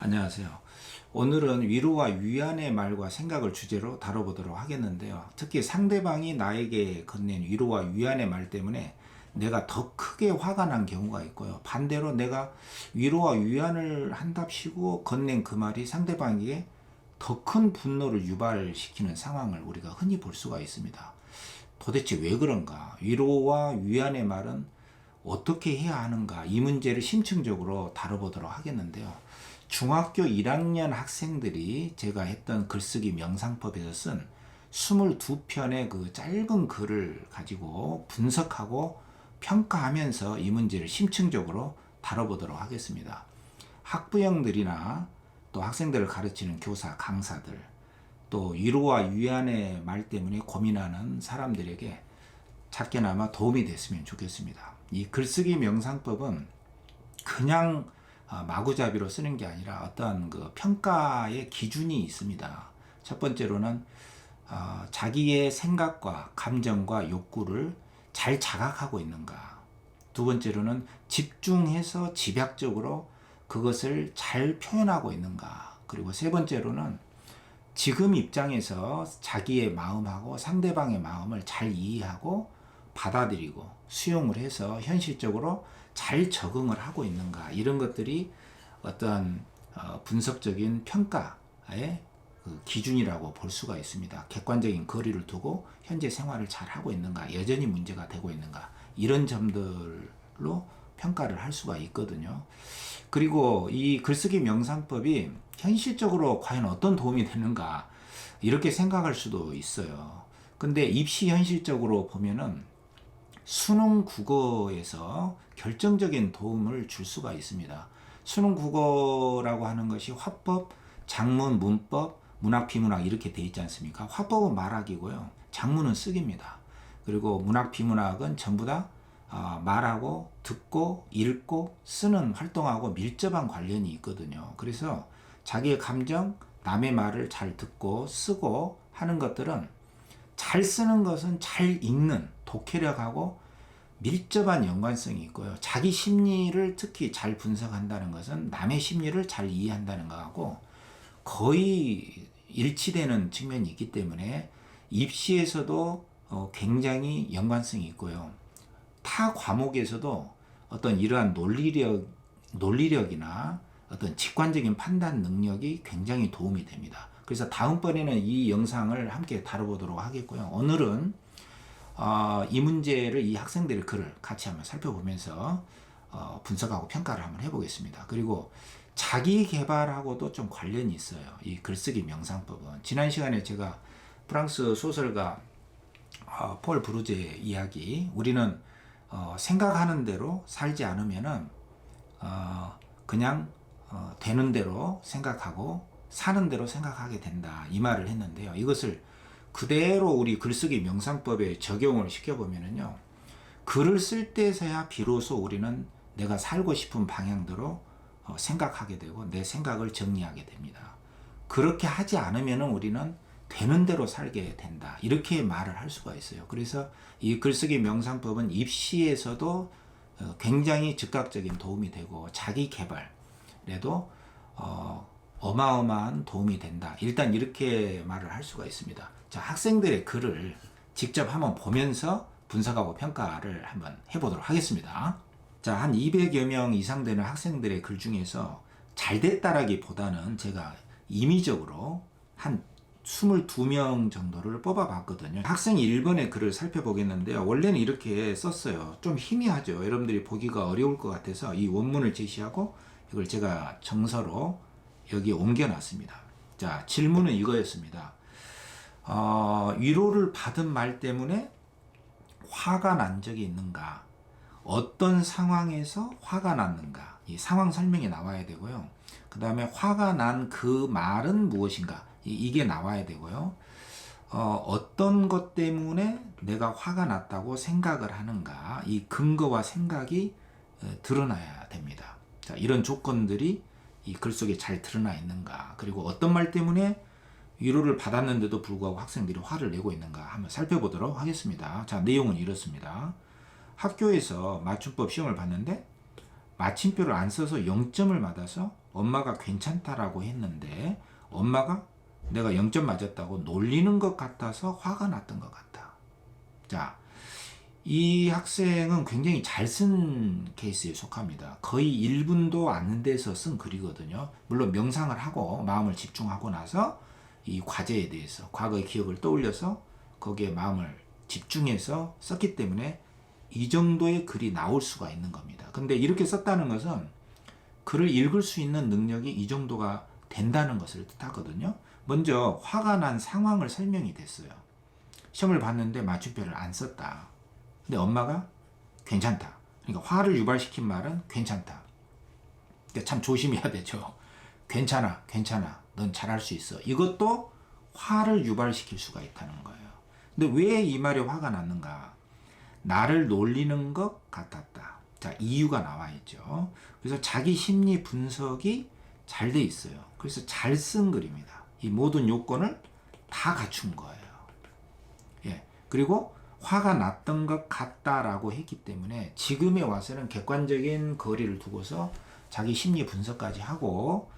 안녕하세요. 오늘은 위로와 위안의 말과 생각을 주제로 다뤄보도록 하겠는데요. 특히 상대방이 나에게 건넨 위로와 위안의 말 때문에 내가 더 크게 화가 난 경우가 있고요. 반대로 내가 위로와 위안을 한답시고 건넨 그 말이 상대방에게 더 큰 분노를 유발시키는 상황을 우리가 흔히 볼 수가 있습니다. 도대체 왜 그런가? 위로와 위안의 말은 어떻게 해야 하는가? 이 문제를 심층적으로 다뤄보도록 하겠는데요. 중학교 1학년 학생들이 제가 했던 글쓰기 명상법에서 쓴 22편의 그 짧은 글을 가지고 분석하고 평가하면서 이 문제를 심층적으로 다뤄보도록 하겠습니다. 학부형들이나 또 학생들을 가르치는 교사, 강사들, 또 위로와 위안의 말 때문에 고민하는 사람들에게 작게나마 도움이 됐으면 좋겠습니다. 이 글쓰기 명상법은 그냥 마구잡이로 쓰는 게 아니라 어떤 그 평가의 기준이 있습니다. 첫 번째로는 자기의 생각과 감정과 욕구를 잘 자각하고 있는가. 두 번째로는 집중해서 집약적으로 그것을 잘 표현하고 있는가. 그리고 세 번째로는 지금 입장에서 자기의 마음하고 상대방의 마음을 잘 이해하고 받아들이고 수용을 해서 현실적으로 잘 적응을 하고 있는가, 이런 것들이 어떤 분석적인 평가의 그 기준이라고 볼 수가 있습니다. 객관적인 거리를 두고 현재 생활을 잘 하고 있는가, 여전히 문제가 되고 있는가, 이런 점들로 평가를 할 수가 있거든요. 그리고 이 글쓰기 명상법이 현실적으로 과연 어떤 도움이 되는가, 이렇게 생각할 수도 있어요. 근데 입시 현실적으로 보면은 수능 국어에서 결정적인 도움을 줄 수가 있습니다. 수능 국어라고 하는 것이 화법, 작문, 문법, 문학, 비문학 이렇게 돼 있지 않습니까? 화법은 말하기고요. 작문은 쓰기입니다. 그리고 문학, 비문학은 전부 다 말하고 듣고 읽고 쓰는 활동하고 밀접한 관련이 있거든요. 그래서 자기의 감정, 남의 말을 잘 듣고 쓰고 하는 것들은, 잘 쓰는 것은 잘 읽는 독해력하고 밀접한 연관성이 있고요. 자기 심리를 특히 잘 분석한다는 것은 남의 심리를 잘 이해한다는 것하고 거의 일치되는 측면이 있기 때문에 입시에서도 굉장히 연관성이 있고요. 타 과목에서도 어떤 이러한 논리력이나 어떤 직관적인 판단 능력이 굉장히 도움이 됩니다. 그래서 다음번에는 이 영상을 함께 다뤄보도록 하겠고요. 오늘은 이 문제를, 이 학생들의 글을 같이 한번 살펴보면서 분석하고 평가를 한번 해보겠습니다. 그리고 자기 개발하고도 좀 관련이 있어요. 이 글쓰기 명상법은. 지난 시간에 제가 프랑스 소설가 폴 브루제의 이야기, 우리는 생각하는 대로 살지 않으면은 그냥 되는 대로 생각하고 사는 대로 생각하게 된다, 이 말을 했는데요. 이것을 그대로 우리 글쓰기 명상법에 적용을 시켜보면은요, 글을 쓸 때서야 비로소 우리는 내가 살고 싶은 방향대로 생각하게 되고 내 생각을 정리하게 됩니다. 그렇게 하지 않으면은 우리는 되는 대로 살게 된다, 이렇게 말을 할 수가 있어요. 그래서 이 글쓰기 명상법은 입시에서도 굉장히 즉각적인 도움이 되고 자기 개발에도 어마어마한 도움이 된다, 일단 이렇게 말을 할 수가 있습니다. 자, 학생들의 글을 직접 한번 보면서 분석하고 평가를 한번 해보도록 하겠습니다. 자, 한 200여 명 이상 되는 학생들의 글 중에서 잘 됐다라기보다는 제가 임의적으로 한 22명 정도를 뽑아봤거든요. 학생 1번의 글을 살펴보겠는데요. 원래는 이렇게 썼어요. 좀 희미하죠. 여러분들이 보기가 어려울 것 같아서 이 원문을 제시하고 이걸 제가 정서로 여기에 옮겨놨습니다. 자, 질문은 이거였습니다. 위로를 받은 말 때문에 화가 난 적이 있는가? 어떤 상황에서 화가 났는가? 이 상황 설명이 나와야 되고요. 그 다음에 화가 난 그 말은 무엇인가? 이게 나와야 되고요. 어떤 것 때문에 내가 화가 났다고 생각을 하는가? 이 근거와 생각이 드러나야 됩니다. 자, 이런 조건들이 이 글 속에 잘 드러나 있는가? 그리고 어떤 말 때문에 위로를 받았는데도 불구하고 학생들이 화를 내고 있는가 한번 살펴보도록 하겠습니다. 자, 내용은 이렇습니다. 학교에서 맞춤법 시험을 봤는데 마침표를 안 써서 0점을 맞아서 엄마가 괜찮다라고 했는데 엄마가 내가 0점 맞았다고 놀리는 것 같아서 화가 났던 것 같다. 자, 이 학생은 굉장히 잘 쓴 케이스에 속합니다. 거의 1분도 안 돼서 쓴 글이거든요. 물론 명상을 하고 마음을 집중하고 나서 이 과제에 대해서 과거의 기억을 떠올려서 거기에 마음을 집중해서 썼기 때문에 이 정도의 글이 나올 수가 있는 겁니다. 근데 이렇게 썼다는 것은 글을 읽을 수 있는 능력이 이 정도가 된다는 것을 뜻하거든요. 먼저 화가 난 상황을 설명이 됐어요. 시험을 봤는데 맞춤표를 안 썼다. 근데 엄마가 괜찮다. 그러니까 화를 유발시킨 말은 괜찮다. 그러니까 참 조심해야 되죠. 괜찮아, 괜찮아. 넌 잘할 수 있어. 이것도 화를 유발시킬 수가 있다는 거예요. 근데 왜 이 말에 화가 났는가? 나를 놀리는 것 같았다. 자, 이유가 나와 있죠. 그래서 자기 심리 분석이 잘 돼 있어요. 그래서 잘 쓴 글입니다. 이 모든 요건을 다 갖춘 거예요. 예. 그리고 화가 났던 것 같다라고 했기 때문에 지금에 와서는 객관적인 거리를 두고서 자기 심리 분석까지 하고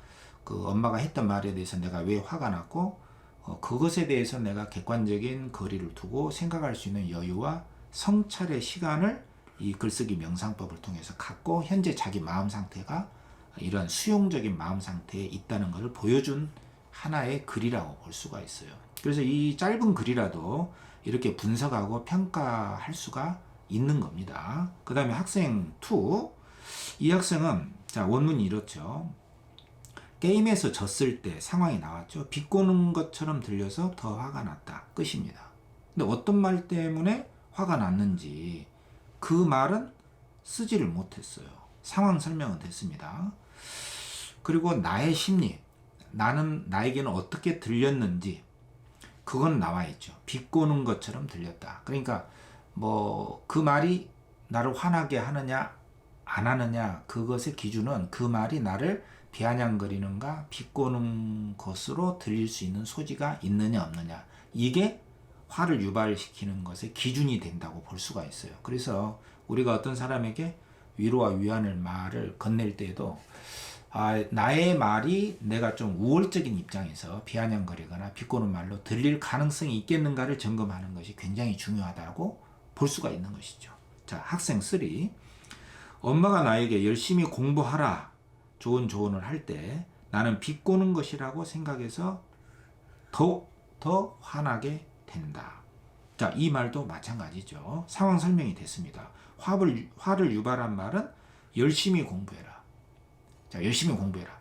그 엄마가 했던 말에 대해서 내가 왜 화가 났고 그것에 대해서 내가 객관적인 거리를 두고 생각할 수 있는 여유와 성찰의 시간을 이 글쓰기 명상법을 통해서 갖고 현재 자기 마음 상태가 이런 수용적인 마음 상태에 있다는 것을 보여준 하나의 글이라고 볼 수가 있어요. 그래서 이 짧은 글이라도 이렇게 분석하고 평가할 수가 있는 겁니다. 그 다음에 학생 2. 이 학생은 자 원문이 이렇죠. 게임에서 졌을 때 상황이 나왔죠. 비꼬는 것처럼 들려서 더 화가 났다. 끝입니다. 근데 어떤 말 때문에 화가 났는지 그 말은 쓰지를 못했어요. 상황 설명은 됐습니다. 그리고 나의 심리, 나에게는 어떻게 들렸는지 그건 나와 있죠. 비꼬는 것처럼 들렸다. 그러니까 뭐 그 말이 나를 화나게 하느냐 안 하느냐 그것의 기준은 그 말이 나를 비아냥거리는가 비꼬는 것으로 들릴 수 있는 소지가 있느냐 없느냐 이게 화를 유발시키는 것의 기준이 된다고 볼 수가 있어요. 그래서 우리가 어떤 사람에게 위로와 위안의 말을 건넬 때에도 나의 말이 내가 좀 우월적인 입장에서 비아냥거리거나 비꼬는 말로 들릴 가능성이 있겠는가를 점검하는 것이 굉장히 중요하다고 볼 수가 있는 것이죠. 자, 학생 3. 엄마가 나에게 열심히 공부하라 좋은 조언을 할 때 나는 비꼬는 것이라고 생각해서 더욱 더 화나게 된다. 자, 이 말도 마찬가지죠. 상황 설명이 됐습니다. 화를 유발한 말은 열심히 공부해라. 자, 열심히 공부해라.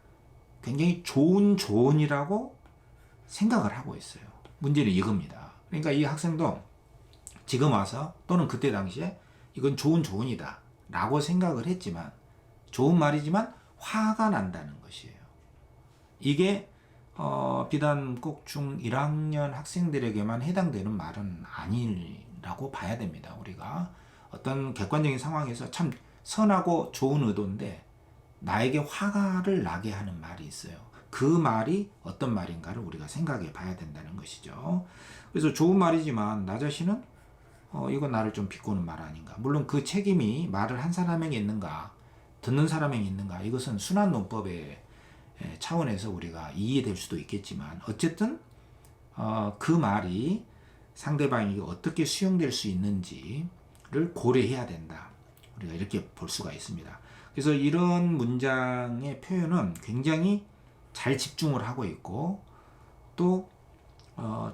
굉장히 좋은 조언이라고 생각을 하고 있어요. 문제는 이겁니다. 그러니까 이 학생도 지금 와서 또는 그때 당시에 이건 좋은 조언이다 라고 생각을 했지만 좋은 말이지만 화가 난다는 것이에요. 이게 비단 꼭 중 1학년 학생들에게만 해당되는 말은 아니라고 봐야 됩니다. 우리가 어떤 객관적인 상황에서 참 선하고 좋은 의도인데 나에게 화를 나게 하는 말이 있어요. 그 말이 어떤 말인가를 우리가 생각해 봐야 된다는 것이죠. 그래서 좋은 말이지만 나 자신은 이건 나를 좀 비꼬는 말 아닌가. 물론 그 책임이 말을 한 사람에게 있는가 듣는 사람에게 있는가 이것은 순환 논법의 차원에서 우리가 이해될 수도 있겠지만 어쨌든 그 말이 상대방에게 어떻게 수용될 수 있는지를 고려해야 된다. 우리가 이렇게 볼 수가 있습니다. 그래서 이런 문장의 표현은 굉장히 잘 집중을 하고 있고 또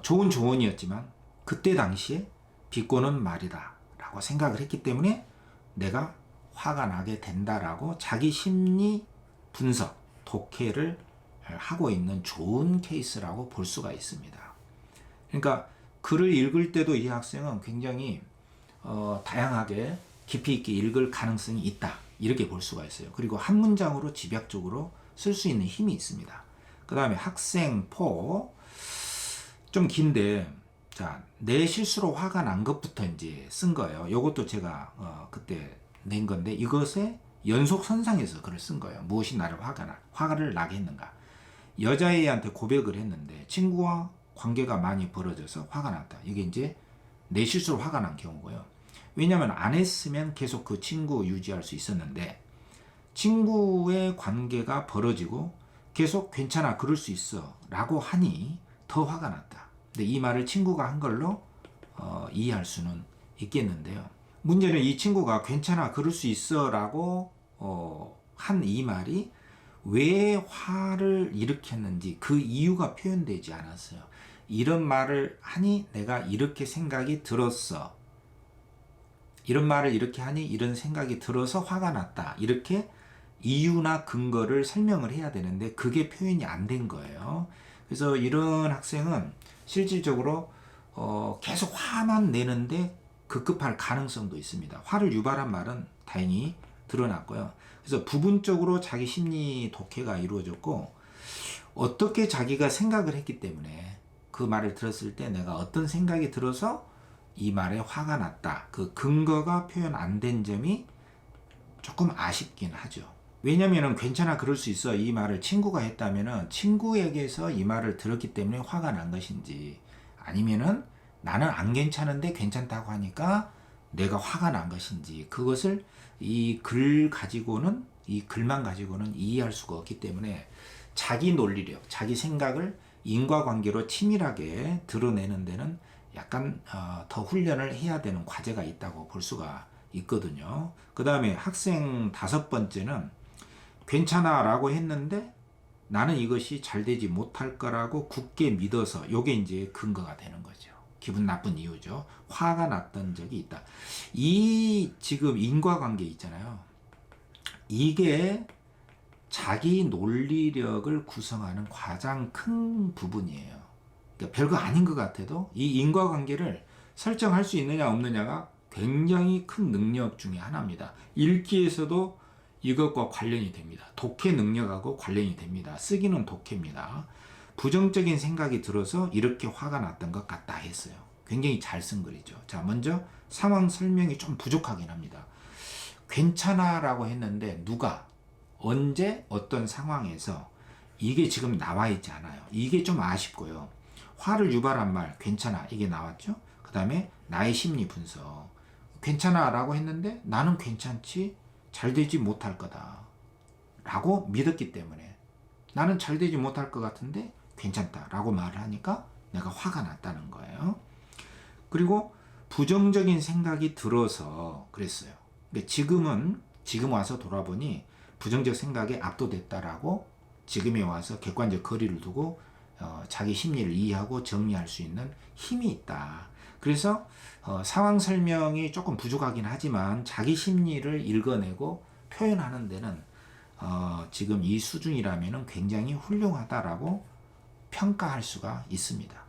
좋은 조언이었지만 그때 당시에 비꼬는 말이다 라고 생각을 했기 때문에 내가 화가 나게 된다라고 자기 심리 분석, 독해를 하고 있는 좋은 케이스라고 볼 수가 있습니다. 그러니까 글을 읽을 때도 이 학생은 굉장히 다양하게 깊이 있게 읽을 가능성이 있다. 이렇게 볼 수가 있어요. 그리고 한 문장으로 집약적으로 쓸 수 있는 힘이 있습니다. 그 다음에 학생 4. 좀 긴데 자, 내 실수로 화가 난 것부터 이제 쓴 거예요. 이것도 제가 그때 낸 건데 이것의 연속선상에서 글을 쓴 거예요. 무엇이 나를 화를 나게 했는가. 여자애한테 고백을 했는데 친구와 관계가 많이 벌어져서 화가 났다. 이게 이제 내 실수로 화가 난 경우고요. 왜냐하면 안 했으면 계속 그 친구 유지할 수 있었는데 친구의 관계가 벌어지고 계속 괜찮아, 그럴 수 있어 라고 하니 더 화가 났다. 근데 이 말을 친구가 한 걸로 이해할 수는 있겠는데요. 문제는 이 친구가 괜찮아, 그럴 수 있어 라고 한 이 말이 왜 화를 일으켰는지 그 이유가 표현되지 않았어요. 이런 말을 하니 내가 이렇게 생각이 들었어. 이런 말을 이렇게 하니 이런 생각이 들어서 화가 났다. 이렇게 이유나 근거를 설명을 해야 되는데 그게 표현이 안 된 거예요. 그래서 이런 학생은 실질적으로 계속 화만 내는데 급급할 가능성도 있습니다. 화를 유발한 말은 다행히 드러났고요. 그래서 부분적으로 자기 심리 독해가 이루어졌고, 어떻게 자기가 생각을 했기 때문에 그 말을 들었을 때 내가 어떤 생각이 들어서 이 말에 화가 났다. 그 근거가 표현 안 된 점이 조금 아쉽긴 하죠. 왜냐면은 괜찮아, 그럴 수 있어 이 말을 친구가 했다면은 친구에게서 이 말을 들었기 때문에 화가 난 것인지, 아니면은 나는 안 괜찮은데 괜찮다고 하니까 내가 화가 난 것인지, 그것을 이 글만 가지고는 이해할 수가 없기 때문에 자기 논리력, 자기 생각을 인과관계로 치밀하게 드러내는 데는 약간 더 훈련을 해야 되는 과제가 있다고 볼 수가 있거든요. 그 다음에 학생 5번째는 괜찮아 라고 했는데 나는 이것이 잘 되지 못할 거라고 굳게 믿어서, 요게 이제 근거가 되는 거죠. 기분 나쁜 이유죠. 화가 났던 적이 있다. 이 지금 인과관계 있잖아요. 이게 자기 논리력을 구성하는 가장 큰 부분이에요. 그러니까 별거 아닌 것 같아도 이 인과관계를 설정할 수 있느냐 없느냐가 굉장히 큰 능력 중에 하나입니다. 읽기에서도 이것과 관련이 됩니다. 독해 능력하고 관련이 됩니다. 쓰기는 독해입니다. 부정적인 생각이 들어서 이렇게 화가 났던 것 같다 했어요. 굉장히 잘 쓴 글이죠. 자, 먼저 상황 설명이 좀 부족하긴 합니다. 괜찮아 라고 했는데 누가, 언제, 어떤 상황에서, 이게 지금 나와 있지 않아요. 이게 좀 아쉽고요. 화를 유발한 말 괜찮아, 이게 나왔죠. 그 다음에 나의 심리 분석, 괜찮아 라고 했는데 나는 괜찮지, 잘 되지 못할 거다 라고 믿었기 때문에, 나는 잘 되지 못할 것 같은데 괜찮다 라고 말을 하니까 내가 화가 났다는 거예요. 그리고 부정적인 생각이 들어서 그랬어요. 근데 지금 와서 돌아보니 부정적 생각에 압도됐다라고 지금에 와서 객관적 거리를 두고 자기 심리를 이해하고 정리할 수 있는 힘이 있다. 그래서 상황 설명이 조금 부족하긴 하지만 자기 심리를 읽어내고 표현하는 데는 지금 이 수준이라면 굉장히 훌륭하다라고 평가할 수가 있습니다.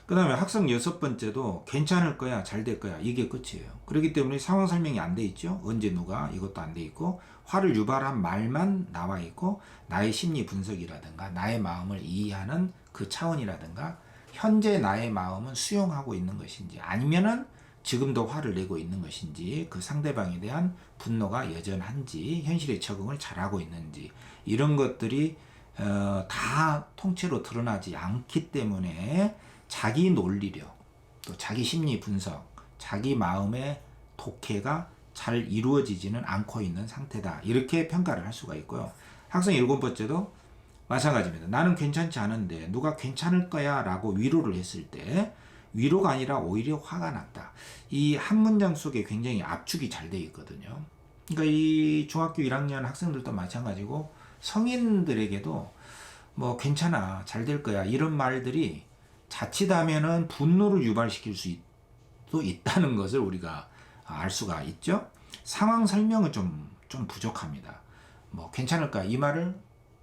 그 다음에 학생 6번째도 괜찮을 거야, 잘 될 거야, 이게 끝이에요. 그렇기 때문에 상황 설명이 안 돼 있죠. 언제 누가, 이것도 안 돼 있고, 화를 유발한 말만 나와 있고, 나의 심리 분석이라든가 나의 마음을 이해하는 그 차원이라든가 현재 나의 마음은 수용하고 있는 것인지, 아니면은 지금도 화를 내고 있는 것인지, 그 상대방에 대한 분노가 여전한지, 현실에 적응을 잘하고 있는지, 이런 것들이 다 통째로 드러나지 않기 때문에 자기 논리력, 또 자기 심리 분석, 자기 마음의 독해가 잘 이루어지지는 않고 있는 상태다. 이렇게 평가를 할 수가 있고요. 학생 7번째도 마찬가지입니다. 나는 괜찮지 않은데 누가 괜찮을 거야 라고 위로를 했을 때 위로가 아니라 오히려 화가 났다. 이 한 문장 속에 굉장히 압축이 잘 되어 있거든요. 그러니까 이 중학교 1학년 학생들도 마찬가지고 성인들에게도 뭐 괜찮아, 잘 될 거야, 이런 말들이 자칫하면은 분노를 유발시킬 수도 있다는 것을 우리가 알 수가 있죠. 상황 설명은 좀 부족합니다. 뭐 괜찮을까, 이 말을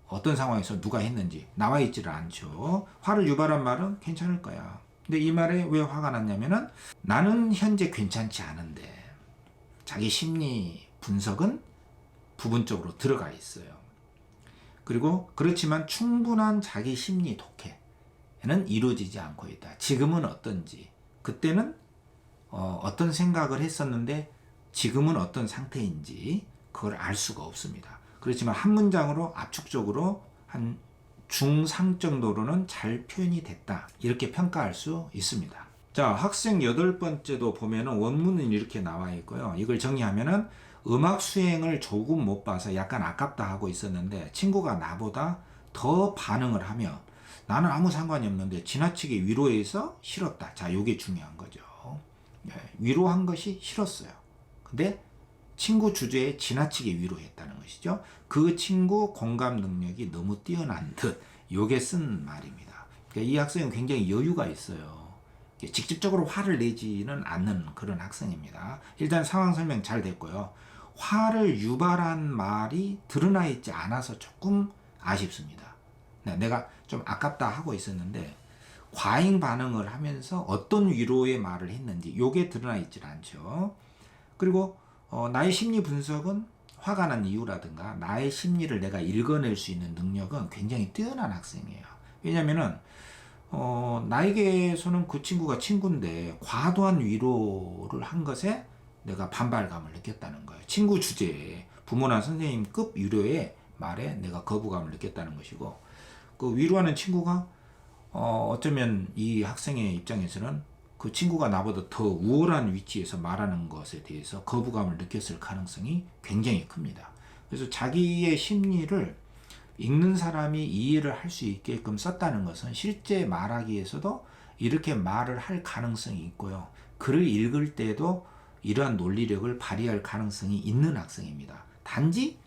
어떤 상황에서 누가 했는지 나와 있지를 않죠. 화를 유발한 말은 괜찮을 거야. 근데 이 말에 왜 화가 났냐면은 나는 현재 괜찮지 않은데, 자기 심리 분석은 부분적으로 들어가 있어요. 그리고 그렇지만 충분한 자기 심리 독해는 이루어지지 않고 있다. 지금은 어떤지, 그때는 어떤 생각을 했었는데 지금은 어떤 상태인지 그걸 알 수가 없습니다. 그렇지만 한 문장으로 압축적으로 한 중상 정도로는 잘 표현이 됐다, 이렇게 평가할 수 있습니다. 자, 학생 8번째도 보면은 원문은 이렇게 나와 있고요. 이걸 정리하면은 음악 수행을 조금 못 봐서 약간 아깝다 하고 있었는데 친구가 나보다 더 반응을 하며 나는 아무 상관이 없는데 지나치게 위로해서 싫었다. 자, 요게 중요한 거죠. 예, 위로한 것이 싫었어요. 근데 친구 주제에 지나치게 위로했다는 것이죠. 그 친구 공감 능력이 너무 뛰어난 듯 요게 쓴 말입니다. 그러니까 이 학생은 굉장히 여유가 있어요. 직접적으로 화를 내지는 않는 그런 학생입니다. 일단 상황 설명 잘 됐고요. 화를 유발한 말이 드러나 있지 않아서 조금 아쉽습니다. 네, 내가 좀 아깝다 하고 있었는데 과잉 반응을 하면서 어떤 위로의 말을 했는지 요게 드러나 있질 않죠. 그리고 나의 심리 분석은 화가 난 이유라든가 나의 심리를 내가 읽어낼 수 있는 능력은 굉장히 뛰어난 학생이에요. 왜냐면은 나에게서는 그 친구가 친구인데 과도한 위로를 한 것에 내가 반발감을 느꼈다는 거예요. 친구 주제에 부모나 선생님급 위로의 말에 내가 거부감을 느꼈다는 것이고, 그 위로하는 친구가 어쩌면 이 학생의 입장에서는 그 친구가 나보다 더 우월한 위치에서 말하는 것에 대해서 거부감을 느꼈을 가능성이 굉장히 큽니다. 그래서 자기의 심리를 읽는 사람이 이해를 할 수 있게끔 썼다는 것은 실제 말하기에서도 이렇게 말을 할 가능성이 있고요. 글을 읽을 때도 이러한 논리력을 발휘할 가능성이 있는 학생입니다. 단지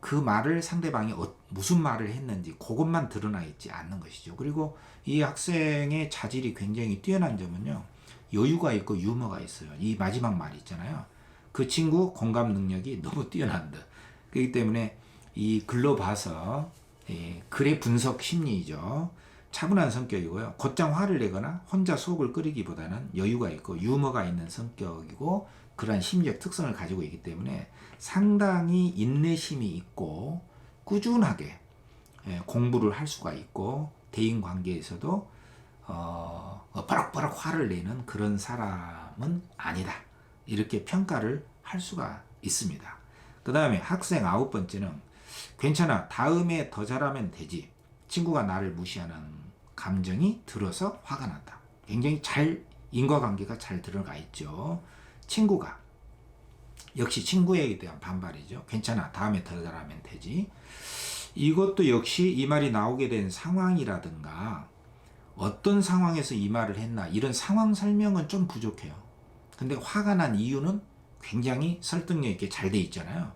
그 말을 상대방이 무슨 말을 했는지 그것만 드러나 있지 않는 것이죠. 그리고 이 학생의 자질이 굉장히 뛰어난 점은요. 여유가 있고 유머가 있어요. 이 마지막 말 있잖아요. 그 친구 공감 능력이 너무 뛰어난 듯. 그렇기 때문에 이 글로 봐서 글의 분석 심리이죠. 차분한 성격이고요. 곧장 화를 내거나 혼자 속을 끓이기보다는 여유가 있고 유머가 있는 성격이고 그러한 심리적 특성을 가지고 있기 때문에 상당히 인내심이 있고 꾸준하게 공부를 할 수가 있고 대인관계에서도 버럭버럭 화를 내는 그런 사람은 아니다. 이렇게 평가를 할 수가 있습니다. 그 다음에 학생 9번째는 괜찮아. 다음에 더 잘하면 되지. 친구가 나를 무시하는 감정이 들어서 화가 난다. 굉장히 인과관계가 잘 들어가 있죠. 친구가 역시 친구에 대한 반발이죠. 괜찮아. 다음에 더 잘하면 되지. 이것도 역시 이 말이 나오게 된 상황이라든가 어떤 상황에서 이 말을 했나 이런 상황 설명은 좀 부족해요. 근데 화가 난 이유는 굉장히 설득력 있게 잘 돼 있잖아요.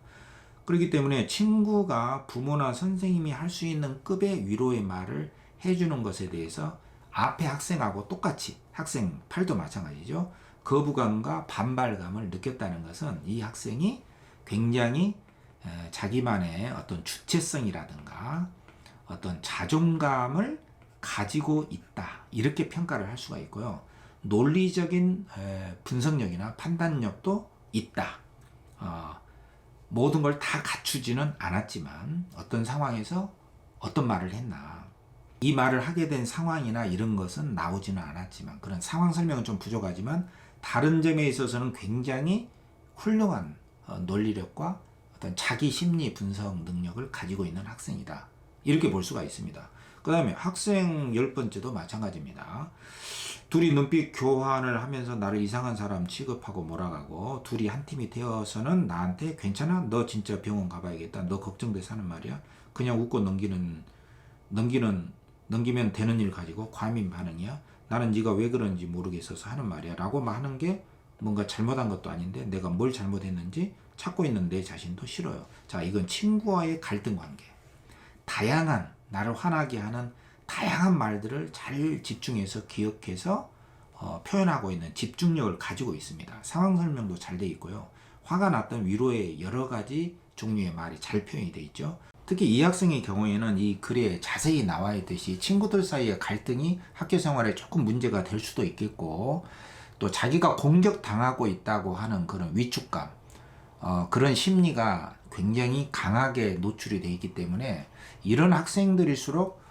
그렇기 때문에 친구가 부모나 선생님이 할 수 있는 급의 위로의 말을 해주는 것에 대해서 앞에 학생하고 똑같이 학생 8도 마찬가지죠. 거부감과 반발감을 느꼈다는 것은 이 학생이 굉장히 자기만의 어떤 주체성이라든가 어떤 자존감을 가지고 있다. 이렇게 평가를 할 수가 있고요. 논리적인 분석력이나 판단력도 있다. 모든 걸 다 갖추지는 않았지만 어떤 상황에서 어떤 말을 했나 이 말을 하게 된 상황이나 이런 것은 나오지는 않았지만 그런 상황 설명은 좀 부족하지만 다른 점에 있어서는 굉장히 훌륭한 논리력과 어떤 자기 심리 분석 능력을 가지고 있는 학생이다. 이렇게 볼 수가 있습니다. 그 다음에 학생 10번째도 마찬가지입니다. 둘이 눈빛 교환을 하면서 나를 이상한 사람 취급하고 몰아가고 둘이 한 팀이 되어서는 나한테 괜찮아? 너 진짜 병원 가봐야겠다. 너 걱정돼서 하는 말이야. 그냥 웃고 넘기면 되는 일 가지고 과민 반응이야. 나는 네가 왜 그런지 모르겠어서 하는 말이야. 라고 하는 게 뭔가 잘못한 것도 아닌데 내가 뭘 잘못했는지 찾고 있는 내 자신도 싫어요. 자, 이건 친구와의 갈등 관계. 다양한 나를 화나게 하는 다양한 말들을 잘 집중해서 기억해서 표현하고 있는 집중력을 가지고 있습니다. 상황 설명도 잘 돼 있고요. 화가 났던 위로의 여러 가지 종류의 말이 잘 표현이 돼 있죠. 특히 이 학생의 경우에는 이 글에 자세히 나와 있듯이 친구들 사이의 갈등이 학교 생활에 조금 문제가 될 수도 있겠고 또 자기가 공격당하고 있다고 하는 그런 위축감 그런 심리가 굉장히 강하게 노출이 되어 있기 때문에 이런 학생들일수록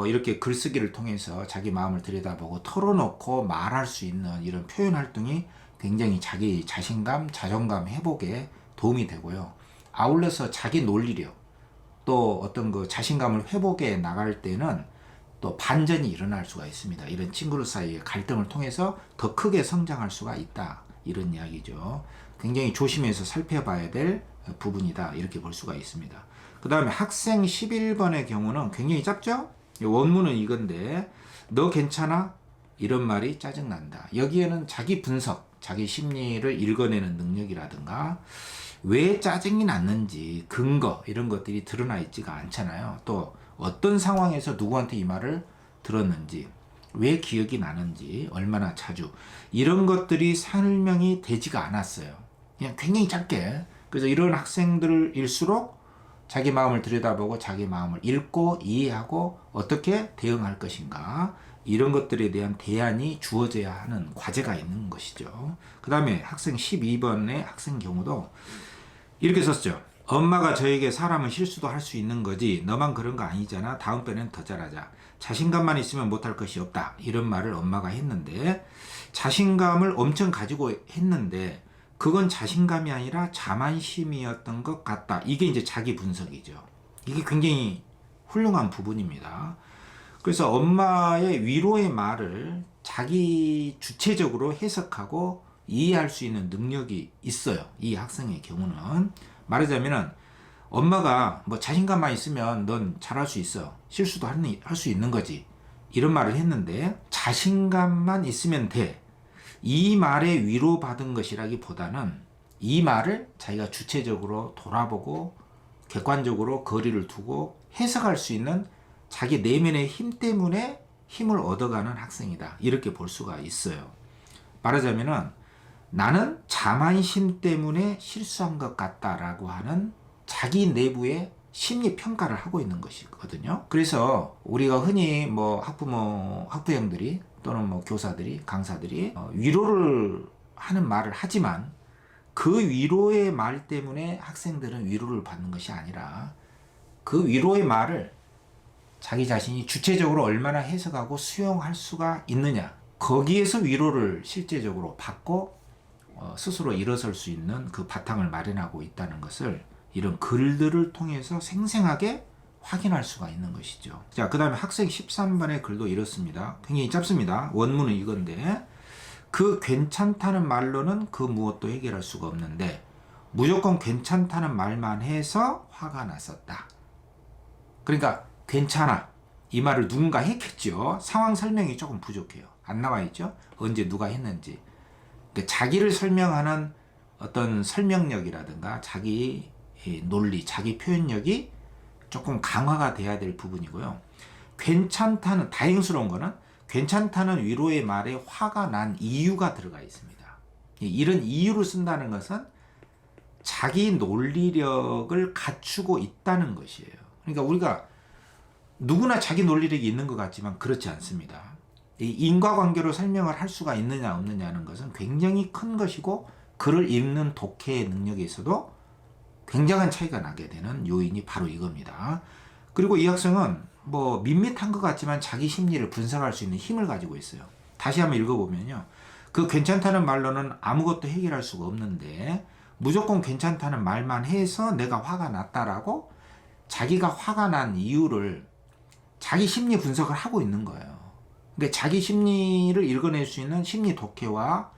이렇게 글쓰기를 통해서 자기 마음을 들여다보고 털어놓고 말할 수 있는 이런 표현 활동이 굉장히 자기 자신감, 자존감 회복에 도움이 되고요. 아울러서 자기 논리력, 또 어떤 그 자신감을 회복해 나갈 때는 또 반전이 일어날 수가 있습니다. 이런 친구들 사이의 갈등을 통해서 더 크게 성장할 수가 있다. 이런 이야기죠. 굉장히 조심해서 살펴봐야 될 부분이다. 이렇게 볼 수가 있습니다. 그 다음에 학생 11번의 경우는 굉장히 짧죠? 원문은 이건데 너 괜찮아? 이런 말이 짜증난다. 여기에는 자기 분석, 자기 심리를 읽어내는 능력이라든가 왜 짜증이 났는지 근거 이런 것들이 드러나 있지가 않잖아요. 또 어떤 상황에서 누구한테 이 말을 들었는지 왜 기억이 나는지 얼마나 자주 이런 것들이 설명이 되지가 않았어요. 그냥 굉장히 짧게. 그래서 이런 학생들일수록 자기 마음을 들여다보고 자기 마음을 읽고 이해하고 어떻게 대응할 것인가 이런 것들에 대한 대안이 주어져야 하는 과제가 있는 것이죠. 그 다음에 학생 12번의 학생 경우도 이렇게 썼죠. 엄마가 저에게 사람은 실수도 할 수 있는 거지 너만 그런 거 아니잖아. 다음번엔 더 잘하자. 자신감만 있으면 못할 것이 없다. 이런 말을 엄마가 했는데 자신감을 엄청 가지고 했는데 그건 자신감이 아니라 자만심이었던 것 같다. 이게 이제 자기 분석이죠. 이게 굉장히 훌륭한 부분입니다. 그래서 엄마의 위로의 말을 자기 주체적으로 해석하고 이해할 수 있는 능력이 있어요. 이 학생의 경우는. 말하자면은 엄마가 뭐 자신감만 있으면 넌 잘할 수 있어. 실수도 할 수 있는 거지. 이런 말을 했는데 자신감만 있으면 돼. 이 말에 위로받은 것이라기보다는 이 말을 자기가 주체적으로 돌아보고 객관적으로 거리를 두고 해석할 수 있는 자기 내면의 힘 때문에 힘을 얻어가는 학생이다. 이렇게 볼 수가 있어요. 말하자면은 나는 자만심 때문에 실수한 것 같다라고 하는 자기 내부의 심리 평가를 하고 있는 것이거든요. 그래서 우리가 흔히 뭐 학부형들이 또는 뭐 교사들이, 강사들이 위로를 하는 말을 하지만 그 위로의 말 때문에 학생들은 위로를 받는 것이 아니라 그 위로의 말을 자기 자신이 주체적으로 얼마나 해석하고 수용할 수가 있느냐. 거기에서 위로를 실제적으로 받고 스스로 일어설 수 있는 그 바탕을 마련하고 있다는 것을 이런 글들을 통해서 생생하게 확인할 수가 있는 것이죠. 자, 그 다음에 학생 13번의 글도 이렇습니다. 굉장히 짧습니다. 원문은 이건데 그 괜찮다는 말로는 그 무엇도 해결할 수가 없는데 무조건 괜찮다는 말만 해서 화가 났었다. 그러니까 괜찮아. 이 말을 누군가 했겠죠. 상황 설명이 조금 부족해요. 안 나와 있죠. 언제 누가 했는지. 그러니까 자기를 설명하는 어떤 설명력이라든가 자기 논리, 자기 표현력이 조금 강화가 돼야 될 부분이고요. 괜찮다는, 다행스러운 거는 괜찮다는 위로의 말에 화가 난 이유가 들어가 있습니다. 이런 이유를 쓴다는 것은 자기 논리력을 갖추고 있다는 것이에요. 그러니까 우리가 누구나 자기 논리력이 있는 것 같지만 그렇지 않습니다. 이 인과관계로 설명을 할 수가 있느냐 없느냐는 것은 굉장히 큰 것이고 글을 읽는 독해의 능력에 있어도 굉장한 차이가 나게 되는 요인이 바로 이겁니다. 그리고 이 학생은 뭐 밋밋한 것 같지만 자기 심리를 분석할 수 있는 힘을 가지고 있어요. 다시 한번 읽어보면요. 그 괜찮다는 말로는 아무것도 해결할 수가 없는데 무조건 괜찮다는 말만 해서 내가 화가 났다라고 자기가 화가 난 이유를 자기 심리 분석을 하고 있는 거예요. 그러니까 자기 심리를 읽어낼 수 있는 심리 독해와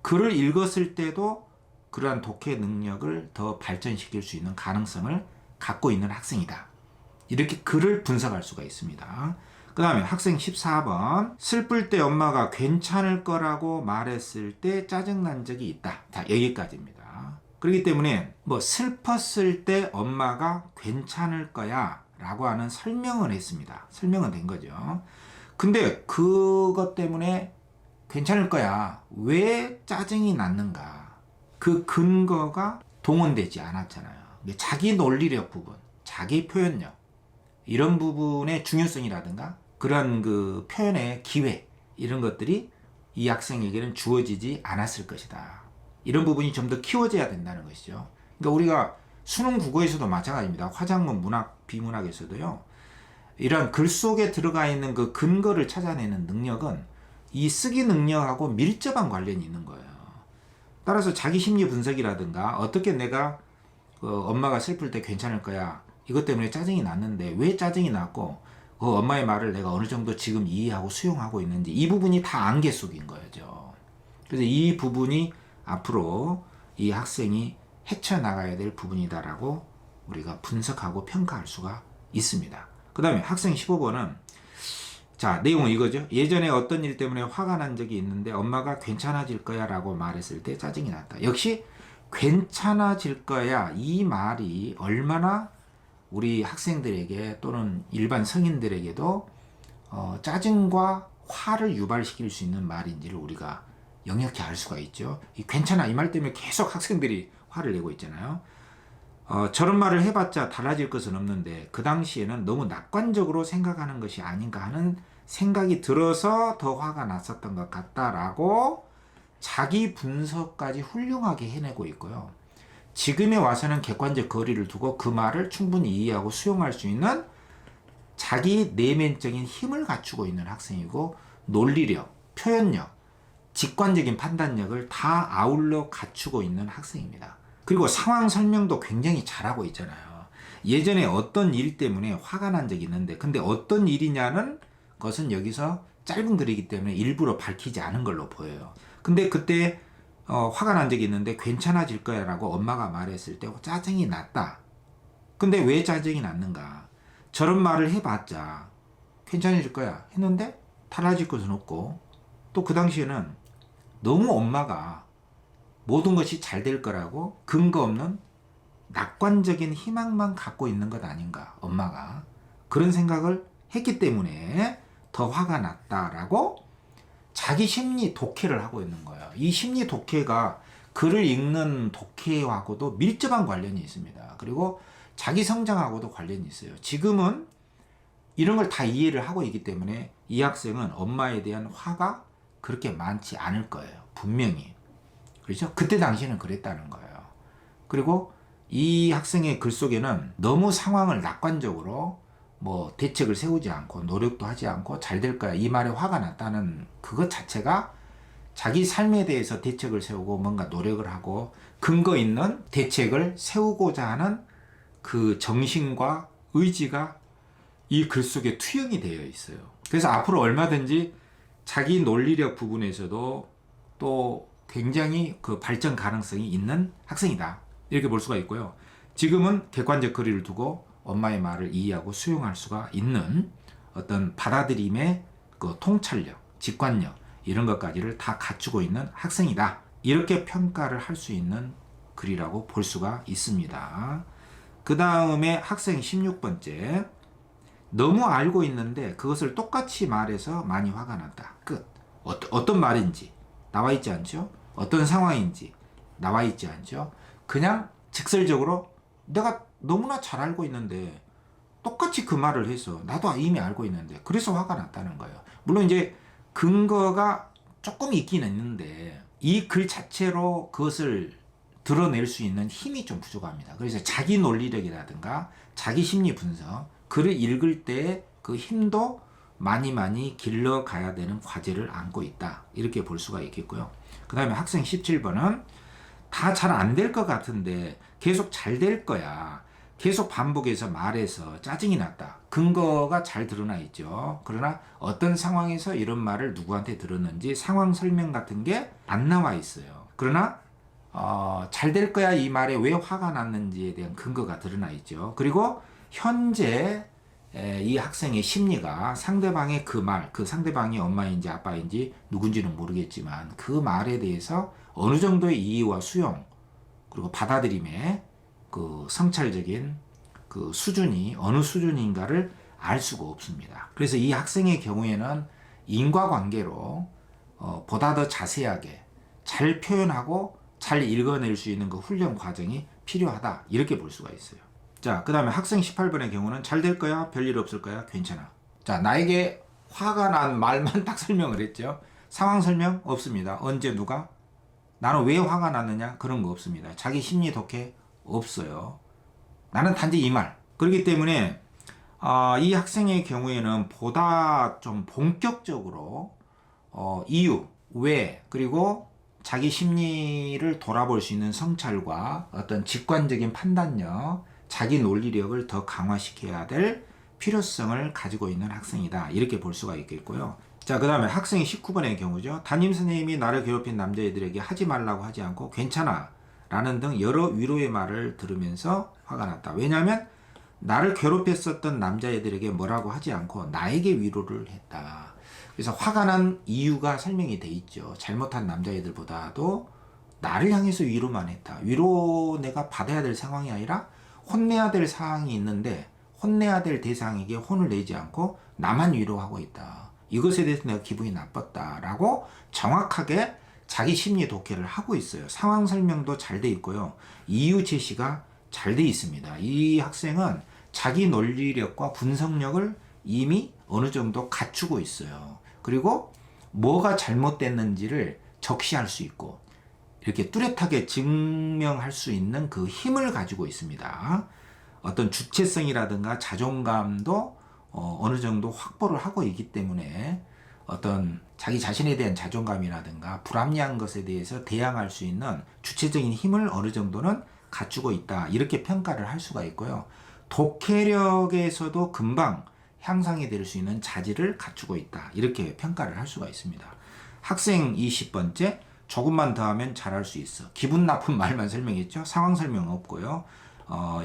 글을 읽었을 때도 그러한 독해 능력을 더 발전시킬 수 있는 가능성을 갖고 있는 학생이다. 이렇게 글을 분석할 수가 있습니다. 그 다음에 학생 14번 슬플 때 엄마가 괜찮을 거라고 말했을 때 짜증난 적이 있다. 자, 여기까지입니다. 그렇기 때문에 뭐 슬펐을 때 엄마가 괜찮을 거야 라고 하는 설명을 했습니다. 설명은 된 거죠. 근데 그것 때문에 괜찮을 거야. 왜 짜증이 났는가? 그 근거가 동원되지 않았잖아요. 자기 논리력 부분, 자기 표현력 이런 부분의 중요성이라든가 그런 그 표현의 기회 이런 것들이 이 학생에게는 주어지지 않았을 것이다. 이런 부분이 좀 더 키워져야 된다는 것이죠. 그러니까 우리가 수능 국어에서도 마찬가지입니다. 화작문, 문학, 비문학에서도요. 이런 글 속에 들어가 있는 그 근거를 찾아내는 능력은 이 쓰기 능력하고 밀접한 관련이 있는 거예요. 따라서 자기 심리 분석이라든가 어떻게 내가 엄마가 슬플 때 괜찮을 거야. 이것 때문에 짜증이 났는데 왜 짜증이 났고 그 엄마의 말을 내가 어느 정도 지금 이해하고 수용하고 있는지 이 부분이 다 안개 속인 거죠. 그래서 이 부분이 앞으로 이 학생이 헤쳐나가야 될 부분이다라고 우리가 분석하고 평가할 수가 있습니다. 그 다음에 학생 15번은 자, 내용은 이거죠. 예전에 어떤 일 때문에 화가 난 적이 있는데 엄마가 괜찮아질 거야 라고 말했을 때 짜증이 났다. 역시 괜찮아질 거야 이 말이 얼마나 우리 학생들에게 또는 일반 성인들에게도 짜증과 화를 유발시킬 수 있는 말인지를 우리가 영역히 알 수가 있죠. 이 괜찮아 이 말 때문에 계속 학생들이 화를 내고 있잖아요. 저런 말을 해봤자 달라질 것은 없는데 그 당시에는 너무 낙관적으로 생각하는 것이 아닌가 하는 생각이 들어서 더 화가 났었던 것 같다라고 자기 분석까지 훌륭하게 해내고 있고요. 지금에 와서는 객관적 거리를 두고 그 말을 충분히 이해하고 수용할 수 있는 자기 내면적인 힘을 갖추고 있는 학생이고 논리력, 표현력, 직관적인 판단력을 다 아울러 갖추고 있는 학생입니다. 그리고 상황 설명도 굉장히 잘하고 있잖아요. 예전에 어떤 일 때문에 화가 난 적이 있는데 근데 어떤 일이냐는 것은 여기서 짧은 글이기 때문에 일부러 밝히지 않은 걸로 보여요. 근데 그때 화가 난 적이 있는데 괜찮아질 거야 라고 엄마가 말했을 때 짜증이 났다. 근데 왜 짜증이 났는가? 저런 말을 해봤자 괜찮아질 거야 했는데 달라질 것은 없고 또 그 당시에는 너무 엄마가 모든 것이 잘 될 거라고 근거 없는 낙관적인 희망만 갖고 있는 것 아닌가, 엄마가. 그런 생각을 했기 때문에 더 화가 났다라고 자기 심리 독해를 하고 있는 거예요. 이 심리 독해가 글을 읽는 독해하고도 밀접한 관련이 있습니다. 그리고 자기 성장하고도 관련이 있어요. 지금은 이런 걸 다 이해를 하고 있기 때문에 이 학생은 엄마에 대한 화가 그렇게 많지 않을 거예요. 분명히. 그렇죠? 그때 당시에는 그랬다는 거예요. 그리고 이 학생의 글 속에는 너무 상황을 낙관적으로 뭐 대책을 세우지 않고 노력도 하지 않고 잘 될 거야 이 말에 화가 났다는 그것 자체가 자기 삶에 대해서 대책을 세우고 뭔가 노력을 하고 근거 있는 대책을 세우고자 하는 그 정신과 의지가 이 글 속에 투영이 되어 있어요. 그래서 앞으로 얼마든지 자기 논리력 부분에서도 또 굉장히 그 발전 가능성이 있는 학생이다. 이렇게 볼 수가 있고요. 지금은 객관적 거리를 두고 엄마의 말을 이해하고 수용할 수가 있는 어떤 받아들임의 그 통찰력, 직관력 이런 것까지를 다 갖추고 있는 학생이다. 이렇게 평가를 할 수 있는 글이라고 볼 수가 있습니다. 그 다음에 학생 16번째. 너무 알고 있는데 그것을 똑같이 말해서 많이 화가 났다. 끝. 어떤 말인지 나와 있지 않죠? 어떤 상황인지 나와 있지 않죠? 그냥 직설적으로 내가 너무나 잘 알고 있는데 똑같이 그 말을 해서 나도 이미 알고 있는데 그래서 화가 났다는 거예요. 물론 이제 근거가 조금 있긴 있는데 이 글 자체로 그것을 드러낼 수 있는 힘이 좀 부족합니다. 그래서 자기 논리력이라든가 자기 심리 분석, 글을 읽을 때 그 힘도 많이 길러가야 되는 과제를 안고 있다. 이렇게 볼 수가 있겠고요. 그 다음에 학생 17번은 다 잘 안 될 것 같은데 계속 잘 될 거야. 계속 반복해서 말해서 짜증이 났다. 근거가 잘 드러나 있죠. 그러나 어떤 상황에서 이런 말을 누구한테 들었는지 상황 설명 같은 게 안 나와 있어요. 그러나 잘 될 거야 이 말에 왜 화가 났는지에 대한 근거가 드러나 있죠. 그리고 현재 이 학생의 심리가 상대방의 그 말, 그 상대방이 엄마인지 아빠인지 누군지는 모르겠지만 그 말에 대해서 어느 정도의 이해와 수용 그리고 받아들임의 그 성찰적인 그 수준이 어느 수준인가를 알 수가 없습니다. 그래서 이 학생의 경우에는 인과관계로 보다 더 자세하게 잘 표현하고 잘 읽어낼 수 있는 그 훈련 과정이 필요하다. 이렇게 볼 수가 있어요. 자, 그 다음에 학생 18번의 경우는 잘 될 거야? 별일 없을 거야? 괜찮아. 자, 나에게 화가 난 말만 딱 설명을 했죠. 상황 설명 없습니다. 언제 누가? 나는 왜 화가 났느냐? 그런 거 없습니다. 자기 심리 독해 없어요. 나는 단지 이 말. 그렇기 때문에 이 학생의 경우에는 보다 좀 본격적으로 이유, 왜, 그리고 자기 심리를 돌아볼 수 있는 성찰과 어떤 직관적인 판단력, 자기 논리력을 더 강화시켜야 될 필요성을 가지고 있는 학생이다. 이렇게 볼 수가 있겠고요. 자, 그 다음에 학생이 19번의 경우죠. 담임선생님이 나를 괴롭힌 남자애들에게 하지 말라고 하지 않고 괜찮아 라는 등 여러 위로의 말을 들으면서 화가 났다. 왜냐하면 나를 괴롭혔었던 남자애들에게 뭐라고 하지 않고 나에게 위로를 했다. 그래서 화가 난 이유가 설명이 돼 있죠. 잘못한 남자애들보다도 나를 향해서 위로만 했다. 위로 내가 받아야 될 상황이 아니라 혼내야 될 상황이 있는데 혼내야 될 대상에게 혼을 내지 않고 나만 위로하고 있다. 이것에 대해서 내가 기분이 나빴다라고 정확하게 자기 심리 독해를 하고 있어요. 상황 설명도 잘 돼 있고요. 이유 제시가 잘 돼 있습니다. 이 학생은 자기 논리력과 분석력을 이미 어느 정도 갖추고 있어요. 그리고 뭐가 잘못됐는지를 적시할 수 있고 이렇게 뚜렷하게 증명할 수 있는 그 힘을 가지고 있습니다. 어떤 주체성이라든가 자존감도 어느 정도 확보를 하고 있기 때문에 어떤 자기 자신에 대한 자존감이라든가 불합리한 것에 대해서 대항할 수 있는 주체적인 힘을 어느 정도는 갖추고 있다. 이렇게 평가를 할 수가 있고요. 독해력에서도 금방 향상이 될 수 있는 자질을 갖추고 있다. 이렇게 평가를 할 수가 있습니다. 학생 20번째, 조금만 더 하면 잘할 수 있어. 기분 나쁜 말만 설명했죠. 상황 설명 없고요.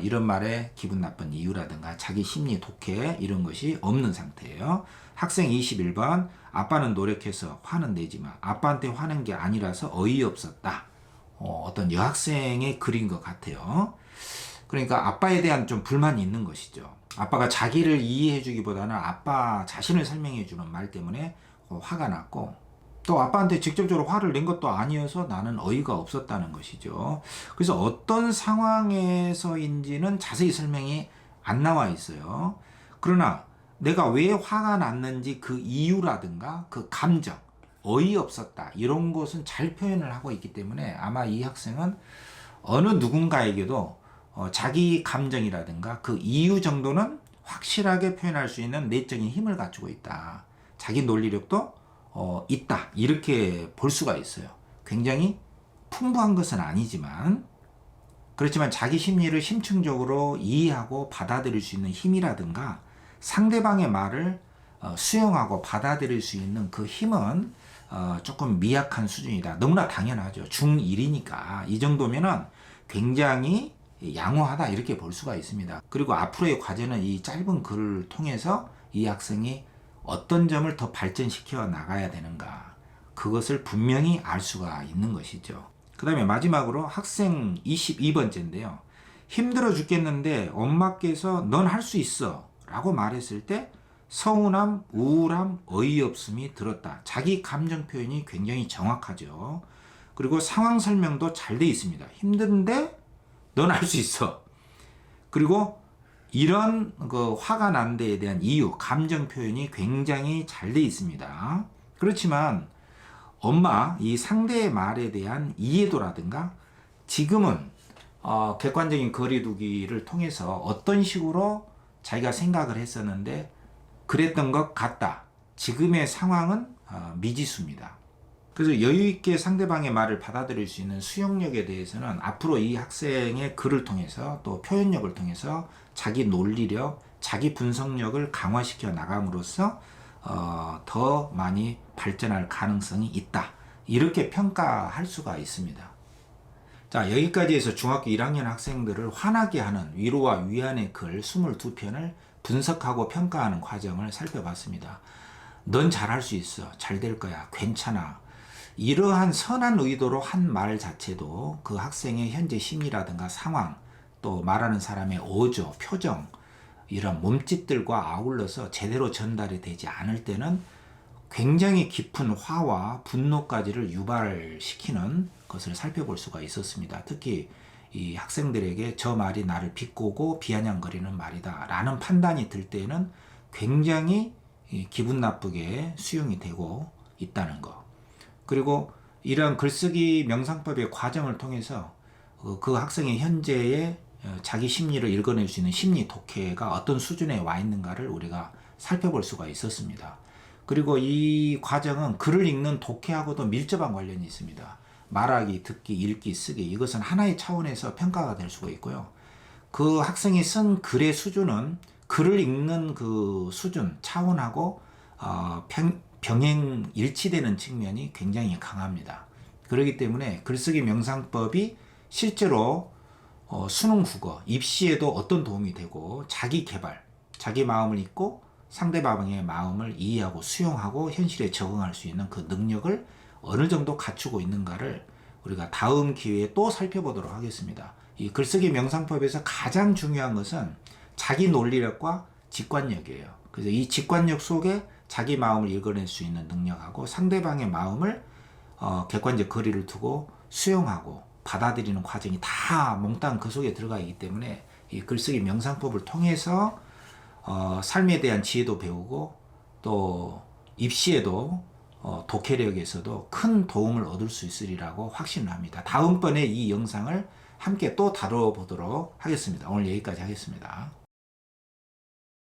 이런 말에 기분 나쁜 이유라든가 자기 심리 독해 이런 것이 없는 상태예요. 학생 21번, 아빠는 노력해서 화는 내지 마. 아빠한테 화낸 게 아니라서 어이없었다. 어떤 여학생의 글인 것 같아요. 그러니까 아빠에 대한 좀 불만이 있는 것이죠. 아빠가 자기를 이해해 주기보다는 아빠 자신을 설명해 주는 말 때문에 화가 났고, 또 아빠한테 직접적으로 화를 낸 것도 아니어서 나는 어이가 없었다는 것이죠. 그래서 어떤 상황에서인지는 자세히 설명이 안 나와 있어요. 그러나 내가 왜 화가 났는지 그 이유라든가 그 감정, 어이없었다 이런 것은 잘 표현을 하고 있기 때문에 아마 이 학생은 어느 누군가에게도 자기 감정이라든가 그 이유 정도는 확실하게 표현할 수 있는 내적인 힘을 갖추고 있다. 자기 논리력도 있다. 이렇게 볼 수가 있어요. 굉장히 풍부한 것은 아니지만 그렇지만 자기 심리를 심층적으로 이해하고 받아들일 수 있는 힘이라든가 상대방의 말을 수용하고 받아들일 수 있는 그 힘은 조금 미약한 수준이다. 너무나 당연하죠. 중1이니까 이 정도면은 굉장히 양호하다 이렇게 볼 수가 있습니다. 그리고 앞으로의 과제는 이 짧은 글을 통해서 이 학생이 어떤 점을 더 발전시켜 나가야 되는가 그것을 분명히 알 수가 있는 것이죠. 그 다음에 마지막으로 학생 22번째인데요. 힘들어 죽겠는데 엄마께서 넌 할 수 있어 라고 말했을 때 서운함, 우울함, 어이없음이 들었다. 자기 감정 표현이 굉장히 정확하죠. 그리고 상황 설명도 잘 돼 있습니다. 힘든데 넌 할 수 있어. 그리고 이런 그 화가 난 데에 대한 이유, 감정 표현이 굉장히 잘 돼 있습니다. 그렇지만 엄마, 이 상대의 말에 대한 이해도라든가 지금은 객관적인 거리두기를 통해서 어떤 식으로 자기가 생각을 했었는데 그랬던 것 같다. 지금의 상황은 미지수입니다. 그래서 여유있게 상대방의 말을 받아들일 수 있는 수용력에 대해서는 앞으로 이 학생의 글을 통해서 또 표현력을 통해서 자기 논리력, 자기 분석력을 강화시켜 나감으로써 더 많이 발전할 가능성이 있다. 이렇게 평가할 수가 있습니다. 자, 여기까지 해서 중학교 1학년 학생들을 화나게 하는 위로와 위안의 글 22편을 분석하고 평가하는 과정을 살펴봤습니다. 넌 잘할 수 있어. 잘 될 거야. 괜찮아. 이러한 선한 의도로 한 말 자체도 그 학생의 현재 심리라든가 상황, 또 말하는 사람의 어조, 표정, 이런 몸짓들과 아울러서 제대로 전달이 되지 않을 때는 굉장히 깊은 화와 분노까지를 유발시키는 것을 살펴볼 수가 있었습니다. 특히 이 학생들에게 저 말이 나를 비꼬고 비아냥거리는 말이다 라는 판단이 들 때에는 굉장히 기분 나쁘게 수용이 되고 있다는 것. 그리고 이러한 글쓰기 명상법의 과정을 통해서 그 학생의 현재의 자기 심리를 읽어낼 수 있는 심리 독해가 어떤 수준에 와 있는가를 우리가 살펴볼 수가 있었습니다. 그리고 이 과정은 글을 읽는 독해하고도 밀접한 관련이 있습니다. 말하기, 듣기, 읽기, 쓰기 이것은 하나의 차원에서 평가가 될 수가 있고요. 그 학생이 쓴 글의 수준은 글을 읽는 그 수준, 차원하고 병행 일치되는 측면이 굉장히 강합니다. 그렇기 때문에 글쓰기 명상법이 실제로 수능 국어, 입시에도 어떤 도움이 되고 자기 개발, 자기 마음을 읽고 상대방의 마음을 이해하고 수용하고 현실에 적응할 수 있는 그 능력을 어느 정도 갖추고 있는가를 우리가 다음 기회에 또 살펴보도록 하겠습니다. 이 글쓰기 명상법에서 가장 중요한 것은 자기 논리력과 직관력이에요. 그래서 이 직관력 속에 자기 마음을 읽어낼 수 있는 능력하고 상대방의 마음을 객관적 거리를 두고 수용하고 받아들이는 과정이 다 몽땅 그 속에 들어가 있기 때문에 이 글쓰기 명상법을 통해서 삶에 대한 지혜도 배우고 또 입시에도 독해력에서도 큰 도움을 얻을 수 있으리라고 확신을 합니다. 다음번에 이 영상을 함께 또 다뤄보도록 하겠습니다. 오늘 여기까지 하겠습니다.